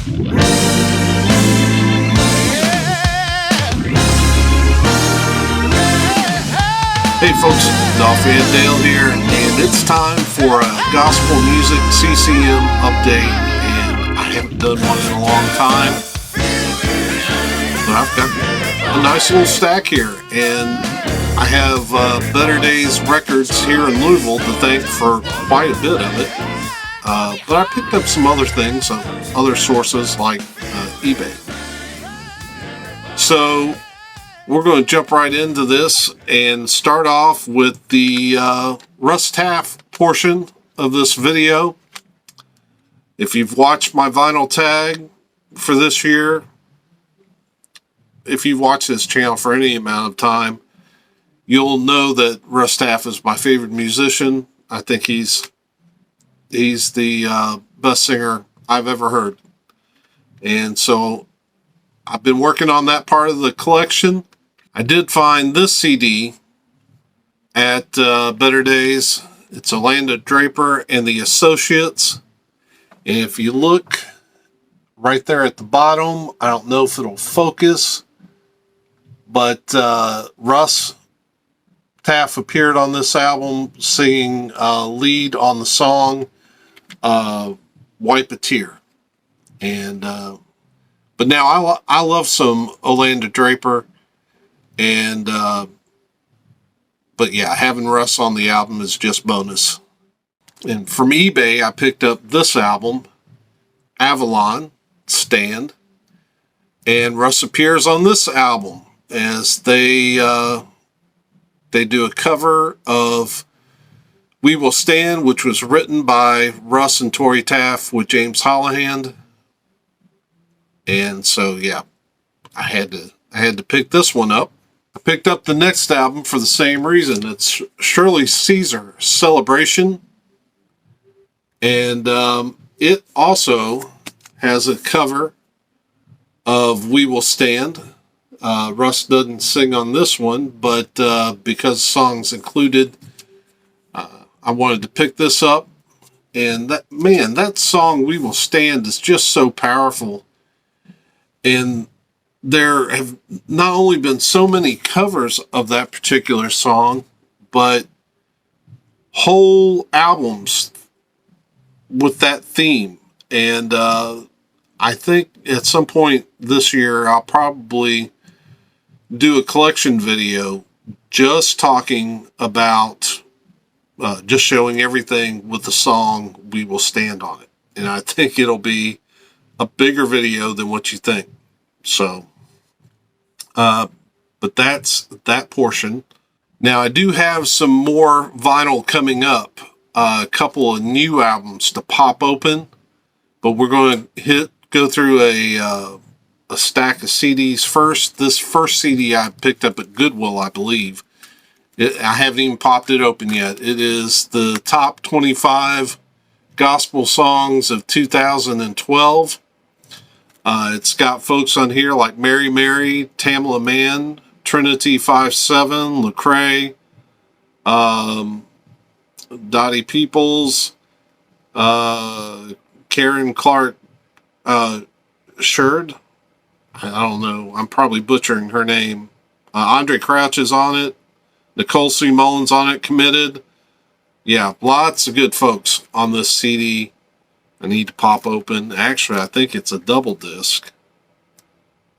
Hey folks, Dolph and Dale here, and it's time for a gospel music CCM update, and I haven't done one in a long time, but I've got a nice little stack here, and I have Better Days Records here in Louisville to thank for quite a bit of it, but I picked up some other things on other sources like eBay. So we're going to jump right into this and start off with the Russ Taff portion of this video. If you've watched my vinyl tag for this year, if you've watched this channel for any amount of time, you'll know that Russ Taff is my favorite musician. I think he's the best singer I've ever heard. And so I've been working on that part of the collection. I did find this CD at Better Days. It's Orlando Draper and the Associates. And if you look right there at the bottom, I don't know if it'll focus, but Russ Taff appeared on this album singing lead on the song Wipe a Tear. And but now I love some Orlando Draper. And but yeah, having Russ on the album is just bonus. And from eBay, I picked up this album, Avalon Stand, and Russ appears on this album as they do a cover of We Will Stand, which was written by Russ and Tori Taff with James Hollihan. And so yeah, I had to pick this one up. I picked up the next album for the same reason. It's Shirley Caesar, Celebration. And it also has a cover of We Will Stand. Russ doesn't sing on this one, but because the song's included, I wanted to pick this up. And that song, We Will Stand, is just so powerful. And there have not only been so many covers of that particular song, but whole albums with that theme. And I think at some point this year, I'll probably do a collection video just talking about, just showing everything with the song We Will Stand on it. And I think it'll be a bigger video than what you think. So, but that's that portion. Now I do have some more vinyl coming up, a couple of new albums to pop open, but we're going to go through a stack of CDs first. This first CD I picked up at Goodwill, I believe. I haven't even popped it open yet. It is the top 25 gospel songs of 2012. It's got folks on here like Mary Mary, Tamla Mann, Trinity 5-7, Lecrae, Dottie Peoples, Karen Clark Sherd. I don't know. I'm probably butchering her name. Andre Crouch is on it. Nicole C. Mullins on it, Committed. Yeah, lots of good folks on this CD. I need to pop open. Actually, I think it's a double disc.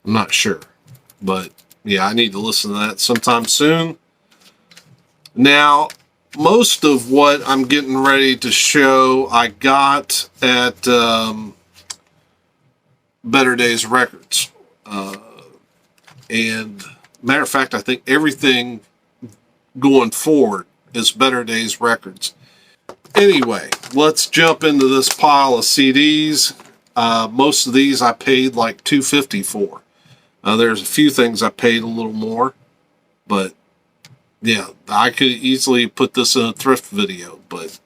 I'm not sure. But yeah, I need to listen to that sometime soon. Now, most of what I'm getting ready to show, I got at Better Days Records. And matter of fact, I think everything going forward is Better Days Records. Anyway, let's jump into this pile of CDs. Most of these I paid like $2.50 for. There's a few things I paid a little more, but yeah, I could easily put this in a thrift video. But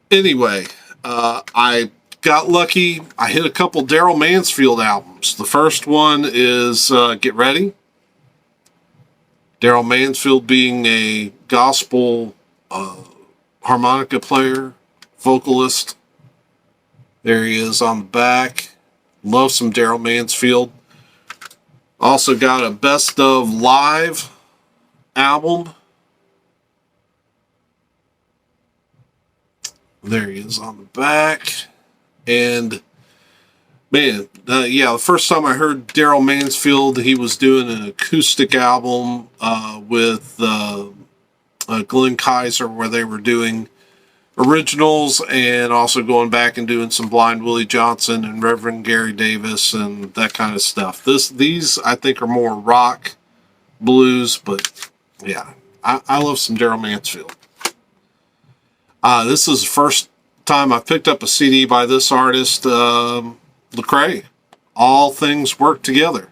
anyway, I got lucky. I hit a couple Daryl Mansfield albums. The first one is Get Ready. Daryl Mansfield being a gospel harmonica player, vocalist. There he is on the back. Love some Daryl Mansfield. Also got a best of live album. There he is on the back. And man, yeah, the first time I heard Daryl Mansfield, he was doing an acoustic album with Glenn Kaiser, where they were doing originals and also going back and doing some Blind Willie Johnson and Reverend Gary Davis and that kind of stuff. These I think are more rock, blues, but yeah, I love some Daryl Mansfield. This is the first time I picked up a CD by this artist, Lecrae. All Things Work Together.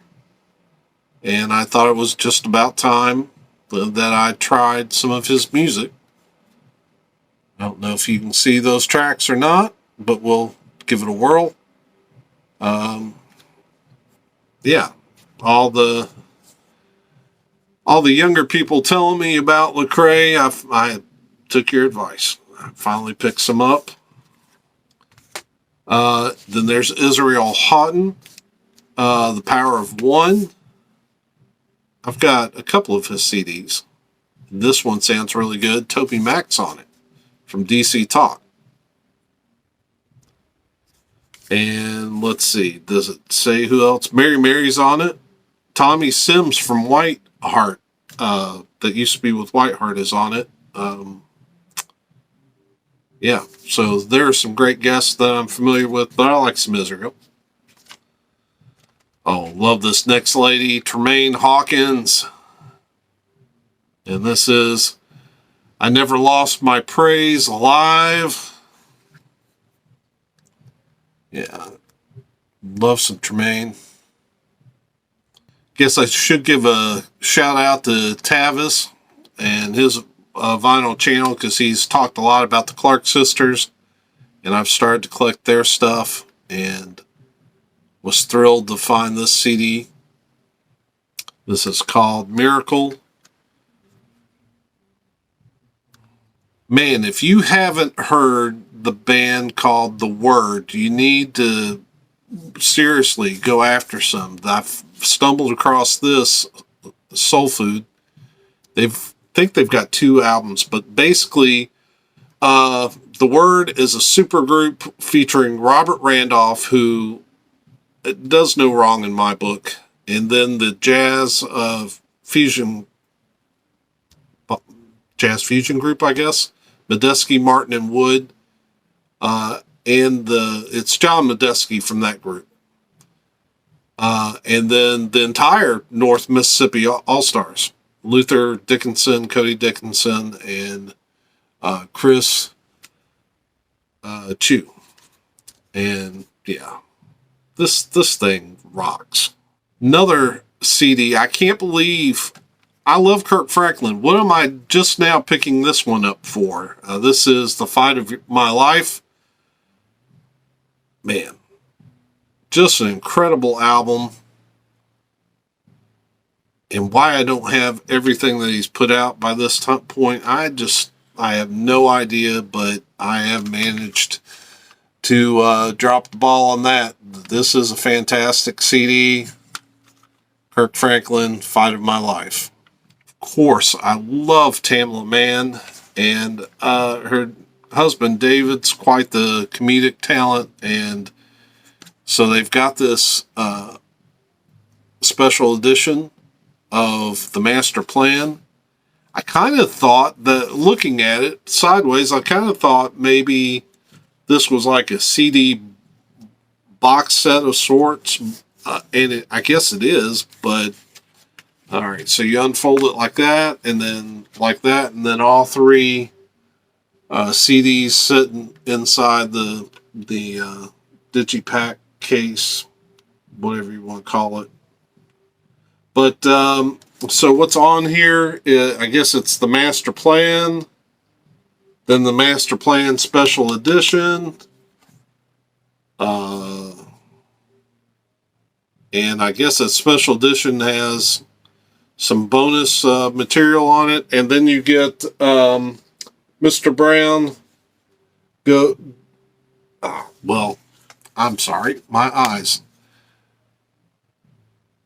And I thought it was just about time that I tried some of his music. I don't know if you can see those tracks or not, but we'll give it a whirl. Yeah, all the younger people telling me about Lecrae, I took your advice. I finally picked some up. Then there's Israel Houghton, The Power of One. I've got a couple of his CDs. This one sounds really good. Toby Mac's on it from DC Talk. And let's see, does it say who else? Mary Mary's on it. Tommy Sims from Whiteheart, that used to be with Whiteheart, is on it. Yeah, so there are some great guests that I'm familiar with, but I like some Israel. Oh, love this next lady, Tremaine Hawkins. And this is I Never Lost My Praise Alive. Yeah, love some Tremaine. Guess I should give a shout out to Tavis and his vinyl channel, because he's talked a lot about the Clark sisters, and I've started to collect their stuff and was thrilled to find this CD. This is called Miracle. Man, if you haven't heard the band called The Word, you need to seriously go after some. I've stumbled across this, Soul Food. Think they've got 2 albums, but basically, The Word is a supergroup featuring Robert Randolph, who does no wrong in my book, and then the jazz fusion group, I guess, Medeski, Martin, and Wood, and it's John Medeski from that group. And then the entire North Mississippi All-Stars, Luther Dickinson, Cody Dickinson, and Chris Chu. And yeah, this thing rocks. Another CD, I can't believe, I love Kirk Franklin. What am I just now picking this one up for? This is The Fight of My Life. Man, just an incredible album. And why I don't have everything that he's put out by this point, I have no idea, but I have managed to drop the ball on that. This is a fantastic CD. Kirk Franklin, Fight of My Life. Of course, I love Tamla Mann, and her husband David's quite the comedic talent, and so they've got this special edition of The Master Plan. I kind of thought that, looking at it sideways, I kind of thought maybe this was like a CD box set of sorts, and I guess it is, but all right, so you unfold it like that, and then like that, and then all 3 CDs sitting inside the digipack case, whatever you want to call it. But so what's on here? I guess it's the Master Plan, then the Master Plan Special Edition, and I guess that Special Edition has some bonus material on it, and then you get Mr. Brown. Well, I'm sorry, my eyes.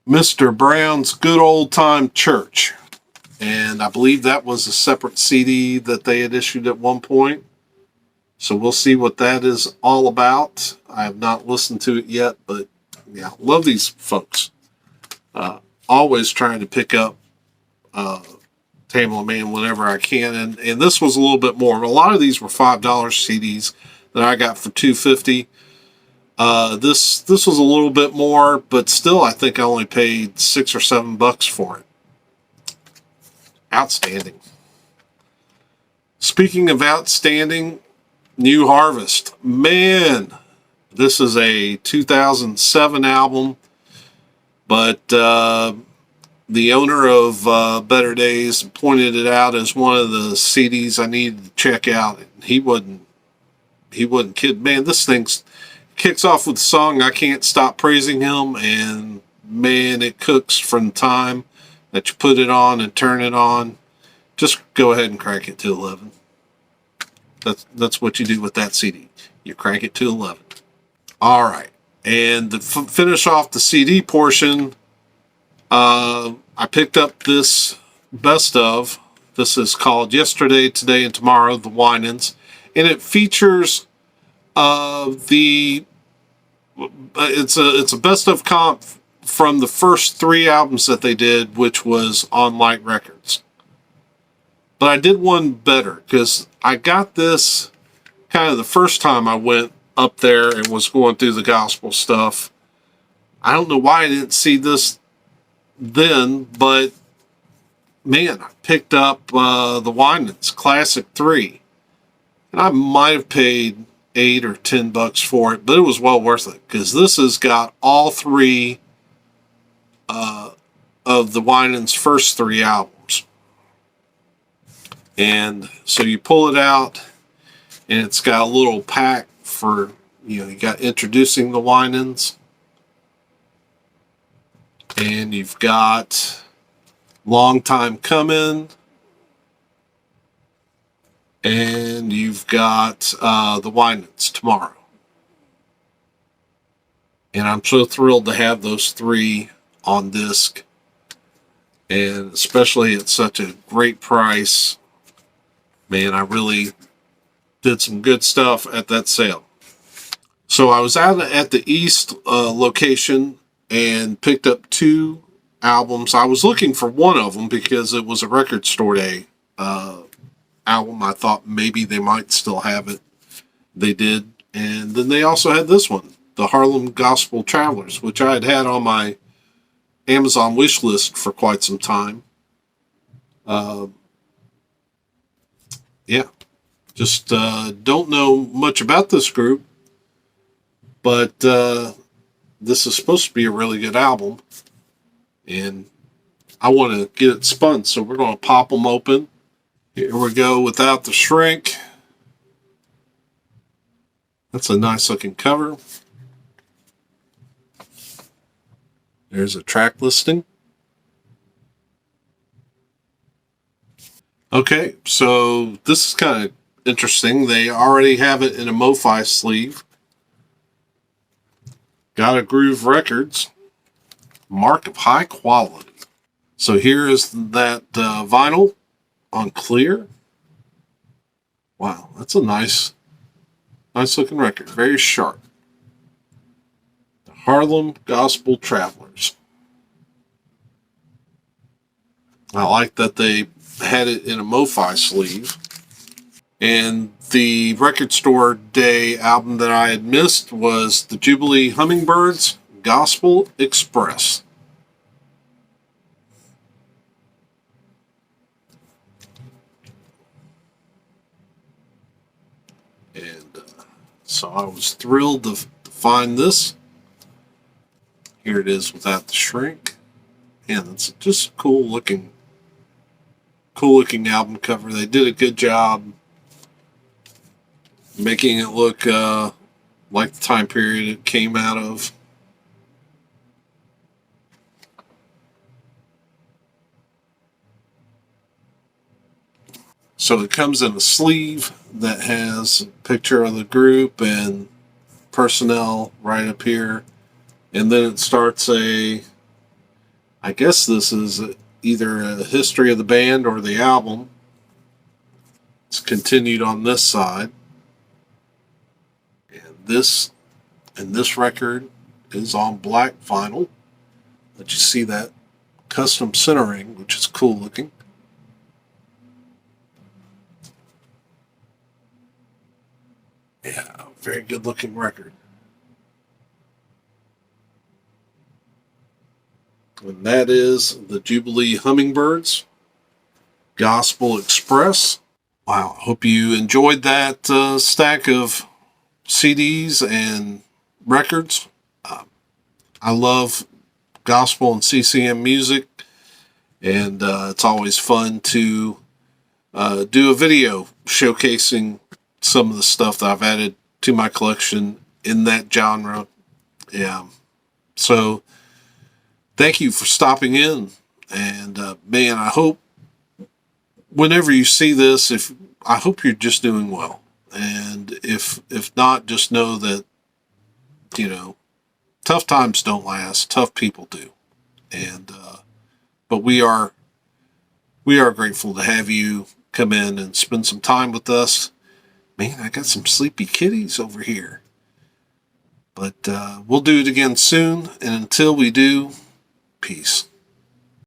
Mr. Brown's Good Old Time Church. And I believe that was a separate CD that they had issued at one point. So we'll see what that is all about. I have not listened to it yet, but yeah, love these folks. Uh, Always trying to pick up Tamla Man whenever I can, and this was a little bit more. A lot of these were $5 CDs that I got for $2.50. This was a little bit more, but still, I think I only paid $6 or $7 for it. Outstanding. Speaking of outstanding, New Harvest. Man, this is a 2007 album, but the owner of Better Days pointed it out as one of the CDs I needed to check out. He wasn't kidding. Man, this thing kicks off with the song "I Can't Stop Praising Him," and man, it cooks from the time that you put it on and turn it on. Just go ahead and crank it to 11. That's what you do with that CD. You crank it to 11. All right, and to finish off the CD portion, I picked up this best of. This is called "Yesterday, Today, and Tomorrow," the Winans, and it features the it's a best of comp from the first three albums that they did, which was on Light Records. But I did one better because I got this kind of the first time I went up there and was going through the gospel stuff. I don't know why I didn't see this then, but man, I picked up the Winans Classic 3. And I might have paid $8 or $10 for it, but it was well worth it because this has got all three of the Winans' first three albums. And so you pull it out, and it's got a little pack for, you got introducing the Winans, and you've got Long Time Coming, and you've got the Winans Tomorrow. And I'm so thrilled to have those three on disc, and especially at such a great price. Man, I really did some good stuff at that sale. So I was out at the East location and picked up two albums. I was looking for one of them because it was a record store day album. I thought maybe they might still have it. They did. And then they also had this one, the Harlem Gospel Travelers, which I had on my Amazon wish list for quite some time. Yeah, just don't know much about this group, but this is supposed to be a really good album, and I want to get it spun, so we're going to pop them open. Here we go without the shrink. That's a nice looking cover. There's a track listing. Okay, so this is kind of interesting. They already have it in a MoFi sleeve. Got a Groove Records. Mark of high quality. So here is that vinyl on clear. Wow, that's a nice looking record. Very sharp. The Harlem Gospel Travelers. I like that they had it in a MoFi sleeve. And the record store day album that I had missed was the Jubilee Hummingbirds Gospel Express. And so I was thrilled to find this. Here it is without the shrink. And it's just a cool looking album cover. They did a good job making it look like the time period it came out of. So it comes in a sleeve that has a picture of the group and personnel right up here. And then it starts I guess this is either a history of the band or the album. It's continued on this side. And this record is on black vinyl. Let you see that custom centering, which is cool looking. Yeah, very good looking record. And that is the Jubilee Hummingbirds, Gospel Express. Wow, hope you enjoyed that stack of CDs and records. I love gospel and CCM music, and it's always fun to do a video showcasing some of the stuff that I've added to my collection in that genre. Yeah. So thank you for stopping in. And man, I hope whenever you see this, I hope you're just doing well. And if not, just know that, you know, tough times don't last. Tough people do. And but we are grateful to have you come in and spend some time with us. Man, I got some sleepy kitties over here. But we'll do it again soon. And until we do, peace.